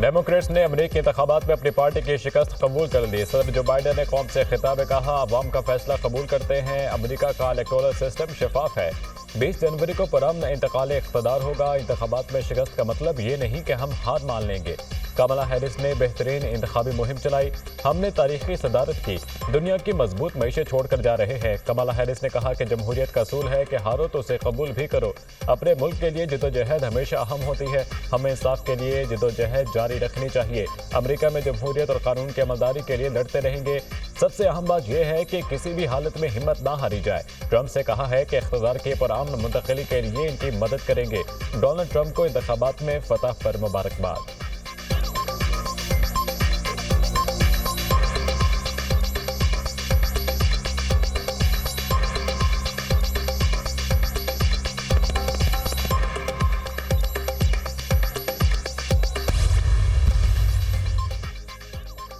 Democrats ने अमेरिकी इंतखाबात में अपनी पार्टी की शिकस्त कबूल कर ली। सदर जो बाइडन ने कौम से खिताब में कहा, अवाम का फैसला कबूल करते हैं। अमेरिका का इलेक्टोरल सिस्टम शफाफ है। 20 जनवरी को पुरअमन इंतकाल इख्तदार होगा। इंतखाबात में शिकस्त का मतलब ये नहीं कि हम हार मान लेंगे। कमला हैरिस ने बेहतरीन इंतखाबी मुहिम चलाई। हमने तारीखी सदारत की। दुनिया की मजबूत मईशत छोड़कर जा रहे हैं। कमला हैरिस ने कहा कि जमहूरियत का असूल है कि हारो तो उसे कबूल भी करो। अपने मुल्क के लिए जदोजहद हमेशा अहम होती है। हमें इंसाफ के लिए जदोजहद जारी रखनी चाहिए। अमेरिका में जमहूरियत और कानून की अमलदारी के लिए लड़ते रहेंगे। सबसे अहम बात यह है कि किसी भी हालत में हिम्मत ना हारी जाए। ट्रंप से कहा है कि इख्तिदार की पुरअमन मुंतकिली के लिए इनकी मदद करेंगे। डोनाल्ड ट्रंप को इंतखाबात में फतह पर मुबारकबाद।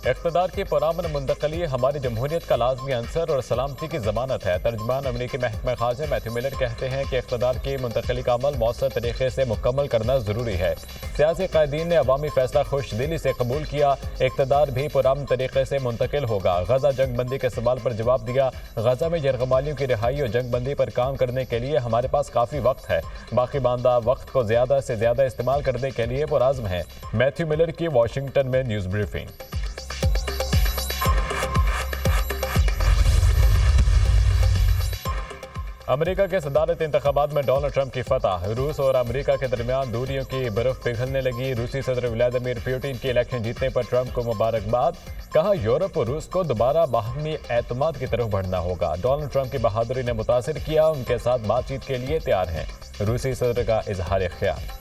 इख्तिदार की पुरअमन मुंतकली हमारी जमहूरियत का लाजमी अंसर और सलामती की जमानत है। तर्जमान अमरीकी महकमा खाज़ा मैथ्यू मिलर कहते हैं कि इख्तिदार की मुंतकली का अमल मौसर तरीके से मुकम्मल करना ज़रूरी है। सियासी कायदीन ने अवामी फैसला खुश दिली से कबूल किया। इख्तिदार भी पुरअमन तरीके से मुंतकिल होगा। गजा जंग बंदी के सवाल पर जवाब दिया। गजा में यरगमालियों की रिहाई और जंग बंदी पर काम करने के लिए हमारे पास काफ़ी वक्त है। बाकी बांदा वक्त को ज़्यादा से ज़्यादा इस्तेमाल करने के लिए पुरअज़्म है। मैथ्यू मिलर की वाशिंगटन में न्यूज़ ब्रीफिंग। अमेरिका के सदारत इंतखाबात में डोनाल्ड ट्रंप की फतह। रूस और अमेरिका के दरमियान दूरियों की बर्फ पिघलने लगी। रूसी सदर व्लादिमीर पुतिन के इलेक्शन जीतने पर ट्रंप को मुबारकबाद। कहा, यूरोप और रूस को दोबारा बाहमी एतमाद की तरफ बढ़ना होगा। डोनाल्ड ट्रंप की बहादुरी ने मुतासिर किया। उनके साथ बातचीत के लिए तैयार हैं। रूसी सदर का इजहार ख्याल।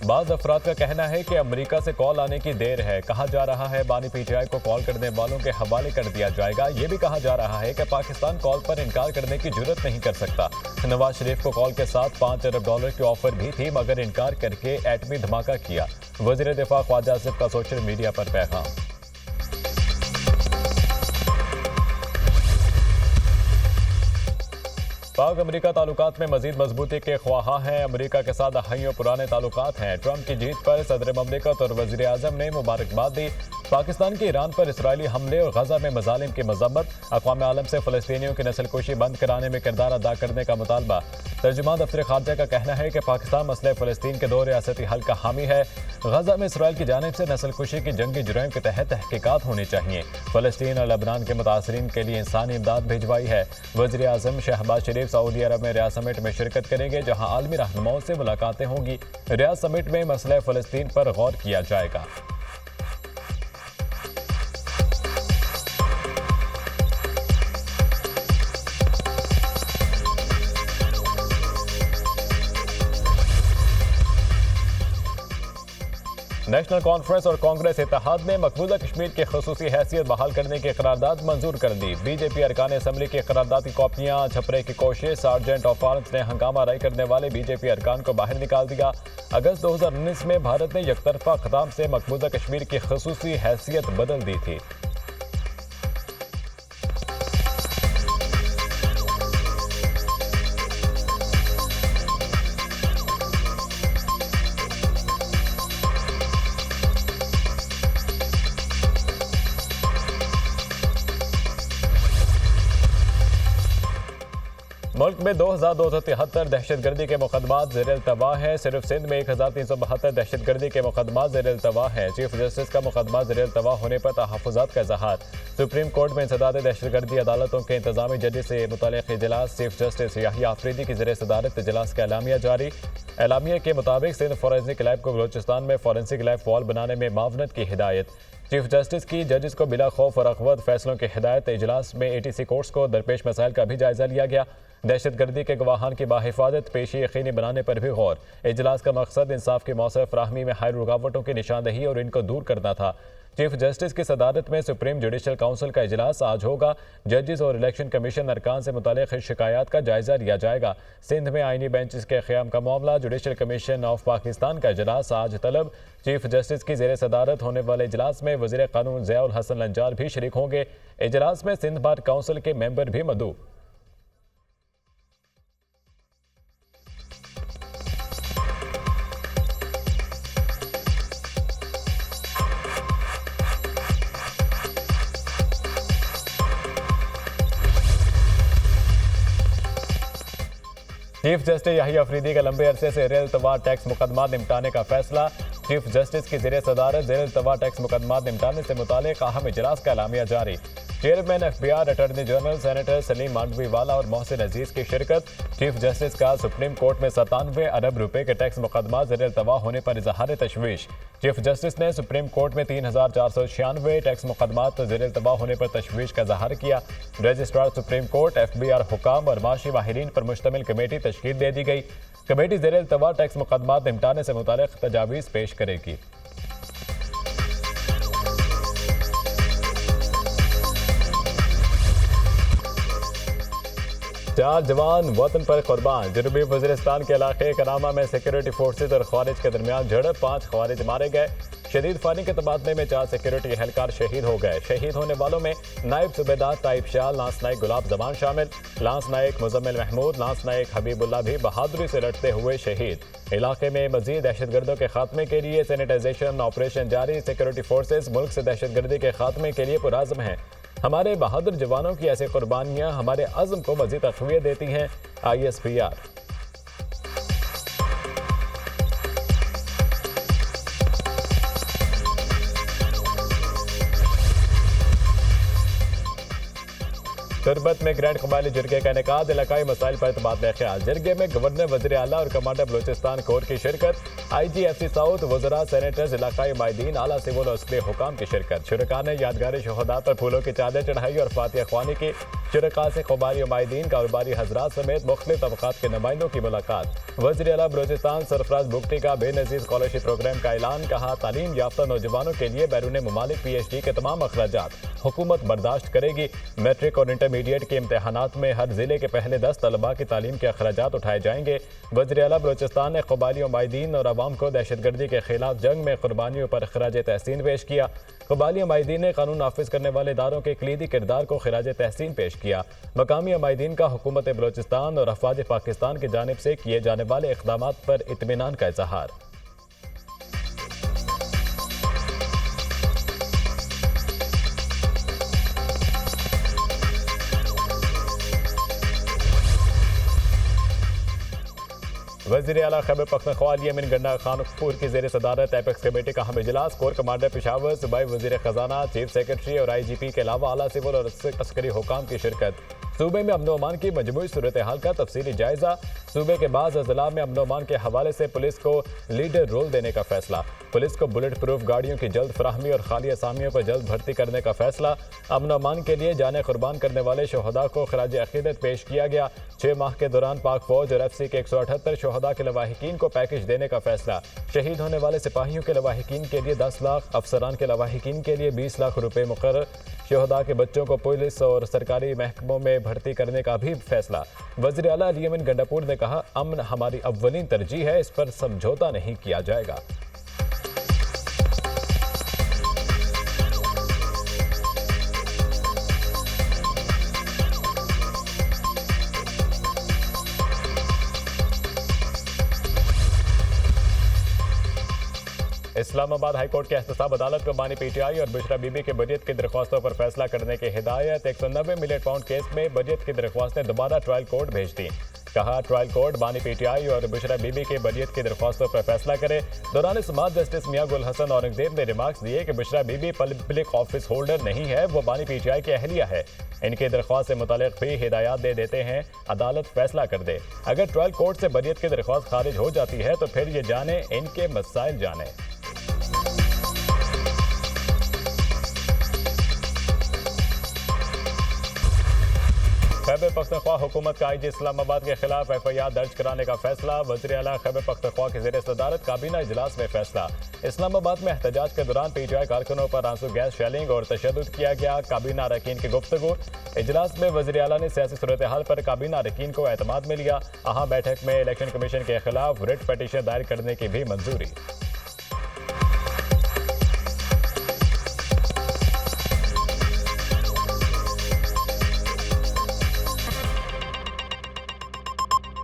बाज़ अफराद का कहना है कि अमेरिका से कॉल आने की देर है। कहा जा रहा है बानी पीटीआई को कॉल करने वालों के हवाले कर दिया जाएगा। ये भी कहा जा रहा है कि पाकिस्तान कॉल पर इनकार करने की जुर्रत नहीं कर सकता। नवाज शरीफ को कॉल के साथ $5 अरब की ऑफर भी थी, मगर इनकार करके एटमी धमाका किया। वज़ीर दिफा ख्वाजा आसिफ का सोशल मीडिया पर पैगाम। पाक अमेरिका ताल्लुकात में मजीद मजबूती के ख्वाहा हैं। अमेरिका के साथ दहाइयों पुराने ताल्लुकात हैं। ट्रंप की जीत पर सदर ममलिकत और वज़ीर आज़म ने मुबारकबाद दी। पाकिस्तान के ईरान पर इसराइली हमले और गजा में मजालिम की मजम्मत। अक़वाम आलम से फ़लस्तीनियों की नस्लकुशी बंद कराने में किरदार अदा करने का मुतालबा। तर्जुमान दफ्तर खारजा का कहना है कि पाकिस्तान मसले फ़लस्तीन के 2 रियासती हल का हामी है। गजा में इसराइल की जानिब से नस्लकुशी की जंगी जुर्म के तहत तहकीकात होनी चाहिए। फ़लस्तीन और लबनान के मुतासरीन के लिए इंसानी इमदाद भिजवाई है। वज़ीर आज़म शहबाज शरीफ सऊदी अरब में रियाद समिट में शिरकत करेंगे, जहाँ आलमी रहनुमाओं से मुलाकातें होंगी। रियाद समिट में मसले फ़लस्तीन पर गौर किया जाएगा। नेशनल कॉन्फ्रेंस और कांग्रेस इत्तेहाद ने मकबूजा कश्मीर की खसूसी हैसियत बहाल करने की करारदाद मंजूर कर दी। बीजेपी अरकान असम्बली की करारदाद की कॉपियां छपरे की कोशिश। सार्जेंट ऑफ आर्म्स ने हंगामा राय करने वाले बीजेपी अरकान को बाहर निकाल दिया। अगस्त 2019 में भारत ने यकतरफा ख़िताब से मकबूजा कश्मीर की खसूसी हैसियत बदल दी थी। मुल्क में 2273 दहशतगर्दी के मुकदमात ज़ेर-ए-इल्तवा हैं। सिर्फ सिंध में 1372 दहशतगर्दी के मुकदमात ज़ेर-ए-इल्तवा हैं। चीफ जस्टिस का मुकदमा ज़ेर-ए-इल्तवा होने पर तहफ़्फ़ुज़ात का इज़हार। सुप्रीम कोर्ट में इंसदाद दहशतगर्दी अदालतों के इंतज़ामी जजेस से मुतल्लिक़ इजलास। चीफ जस्टिस याहिया आफरीदी की ज़ेर सदारत इजलास का एलामिया जारी। एलामिया के मुताबिक सिंध फॉरेंसिक लैब को बलोचिस्तान में फॉरेंसिक लैब फ़ॉल बनाने में मावनत की हिदायत। चीफ जस्टिस की जजेस को बिला खौफ और रग़बत फैसलों की हिदायत। इजलास में ATC कोर्ट्स को दरपेश मसाइल का भी जायजा लिया गया। दहशतगर्दी के गवाहान की बाहिफाजत पेशी यकीनी बनाने पर भी गौर। इजलास का मकसद इंसाफ की मौसर फराहमी में हायल रुकावटों की निशानदही और इनको दूर करना था। चीफ जस्टिस की सदारत में सुप्रीम जुडिशल काउंसिल का इजलास आज होगा। जजेस और इलेक्शन कमीशन अरकान से मुतालिक शिकायत का जायजा लिया जाएगा। सिंध में आईनी बेंचेस के क़याम का मामला। जुडिशल कमीशन ऑफ पाकिस्तान का इजलास आज तलब। चीफ जस्टिस की ज़ेर सदारत होने वाले इजलास में वज़ीर कानून ज़िया उल हसन लंजार भी शरीक होंगे। इजलास में सिंध बार काउंसिल के मेंबर भी मदऊ। चीफ जस्टिस याहिया अफरीदी का लंबे अरसे से जेर इल्तवा टैक्स मुकदमा निपटाने का फैसला। चीफ जस्टिस की ज़ेरे सदारत जेर इल्तवा टैक्स मुकदमा निपटाने से मुतालिक अहम इजलास का एलामिया जारी। Chairman FBI, attorney general senator Saleem Mandviwala और मोहसिन अजीज की शिरकत। चीफ जस्टिस का सुप्रीम कोर्ट में 97 अरब रुपए के टैक्स मुकदमा जेर इल्तवा होने पर इजहार तशवीश। चीफ जस्टिस ने सुप्रीम कोर्ट में 3496 टैक्स मुकदमा जेर इल्तवा होने पर तशवीश का इजहार किया। रजिस्ट्रार सुप्रीम कोर्ट, FBI हुकाम और माशी माहिरीन पर मुश्तमिल कमेटी तश्कील दे दी गई। कमेटी जेर इल्तवा टैक्स मुकदमा निपटाने से मुतालिक तजावीज़ पेश करेगी। 4 जवान वतन पर कुर्बान। जनूबी वज़ीरिस्तान के इलाके करामा में सिक्योरिटी फोर्सेज और ख्वारिज के दरमियान झड़प, 5 ख्वारिज मारे गए। शदीद फायरिंग के तबादले में 4 सिक्योरिटी एहलकार शहीद हो गए। शहीद होने वालों में नायब सूबेदार ताइब शाह, लांस नायक गुलाब जमान शामिल। लांस नायक मुजम्मिल महमूद, लांस नायक हबीबुल्लाह भी बहादुरी से लड़ते हुए शहीद। इलाके में मजीद दहशतगर्दों के खात्मे के लिए सैनिटाइजेशन ऑपरेशन जारी। सिक्योरिटी फोर्सेज मुल्क से दहशतगर्दी के खात्मे के लिए पुरअज़्म हैं। हमारे बहादुर जवानों की ऐसी कुर्बानियां हमारे अज़्म को मज़ीद तक़वियत देती हैं। ISPR। तुरबत में ग्रैंड कबायली जिरगे का इनेकाद, इलाकाई मसाइल पर तबादला ख्याल। जिरगे में गवर्नर, वज़ीर आला और कमांडर बलूचिस्तान कोर की शिरकत। IGFC साउथ, वज़रा, सेनेटर्स, इलाकाई माहिदीन, आला सिविल और अस्करी हुकाम की शिरकत। शुरका ने यादगारी शहदा पर फूलों की चादर चढ़ाई और फातिहा ख्वानी की। शुरका से कबायली और माहिदीन, कारोबारी हजरात समेत मुख्तलिफ तबक़ात के नुमाइंदों की मुलाकात। वज़ीर आला बलूचिस्तान सरफराज बुगटी का बेनज़ीर स्कॉलरशिप प्रोग्राम का ऐलान। कहा, तालीम याफ्ता नौजवानों के लिए बैरून ममालिक PhD के तमाम अखराजात हुकूमत बर्दाश्त करेगी। मैट्रिक और इंटरमीडिएट के इम्तहानात में हर जिले के पहले 10 तलबा की तालीम के अखराजात उठाए जाएंगे। वज़ीर आला बलूचिस्तान ने कबायली और माहिदीन और अवाम को दहशतगर्दी के खिलाफ जंग में कुर्बानियों पर खराज तहसीन पेश किया। कबायली और माहिदीन ने कानून नाफिज करने वाले इदारों के कलीदी किरदार को खराज तहसीन पेश किया। मकामी माहिदीन का हुकूमत बलूचिस्तान और अफवाज पाकिस्तान की जानिब से किए जाने वाले इक़दामात पर इत्मीनान का इज़हार। वज़ीर आला खैबर पख्तूनख्वा यमीन गन्ना खानपुर की ज़ेर सदारत एपेक्स कमेटी का अहम इजलास। कोर कमांडर पेशावर, सूबाई वज़ीर ख़जाना, चीफ सेक्रेटरी और IGP के अलावा आला सिविल और अस्करी हुकाम की शिरकत। सूबे में अमन अमान की मजमूई सूरत हाल का तफसीली जायजा। सूबे के बाज़ अज़ला में अमन अमान के हवाले से पुलिस को लीडर रोल देने का फैसला। पुलिस को बुलेट प्रूफ गाड़ियों की जल्द फराहमी और खाली असामियों पर जल्द भर्ती करने का फैसला। अमन अमान के लिए जाने कुर्बान करने वाले शहदा को खराज अकीदत पेश किया गया। 6 माह के दौरान पाक फौज और FC के 178 शहदा के लवाहिकीन को पैकेज देने का फैसला। शहीद होने वाले सिपाहियों के लवाहिकीन के लिए 10 लाख, अफसरान के लवाहिकीन के लिए 20 लाख रुपए मुकर्रर। शहदा के बच्चों को पुलिस और सरकारी महकमों में भर्ती करने का भी फैसला। वज़ीर आला यमीन गंडापुर ने कहा, अमन हमारी अव्वलीन तरजीह है, इस पर समझौता नहीं किया जाएगा। इस्लामाबाद हाईकोर्ट के एहतसाब अदालत को बानी PTI और बुशरा बीबी के बरियत की दरख्वास्तों पर फैसला करने की हिदायत। 190 मिलियन पाउंड केस में बरियत की दरख्वास्तें दोबारा ट्रायल कोर्ट भेज दी। कहा, ट्रायल कोर्ट बानी PTI और बुशरा बीबी के बरियत की दरख्वास्तों पर फैसला करे। दौरान समाअत जस्टिस मियां गुल हसन औरंगजेब ने रिमार्क्स दिए कि Bushra Bibi public office holder नहीं है, वो बानी PTI की अहलिया है। इनकी दरख्वास्त से मुतालिक भी हिदायत दे देते हैं, अदालत फैसला कर दे। अगर ट्रायल कोर्ट से बरियत की दरख्वास्त खारिज हो जाती है तो फिर ये जाने इनके मसाइल जाने। खैबर पख्तूनख्वा हुकूमत का IG इस्लामाबाद के खिलाफ FIR दर्ज कराने का फैसला। वज़ीर आला खैबर पख्तूनख्वा की ज़ेर सदारत काबीना इजलास में फैसला। इस्लामाबाद में एहतजाज के दौरान PTI कारकुनों पर आंसू गैस शेलिंग और तशद्दुद किया गया। काबीना अरकान की गुफ्तगू। इजलास में वज़ीर आला ने सियासी सूरत हाल पर काबीना अरकान को एतमाद में लिया। अहम बैठक में इलेक्शन कमीशन के खिलाफ रिट पटिशन दायर करने की भी मंजूरी।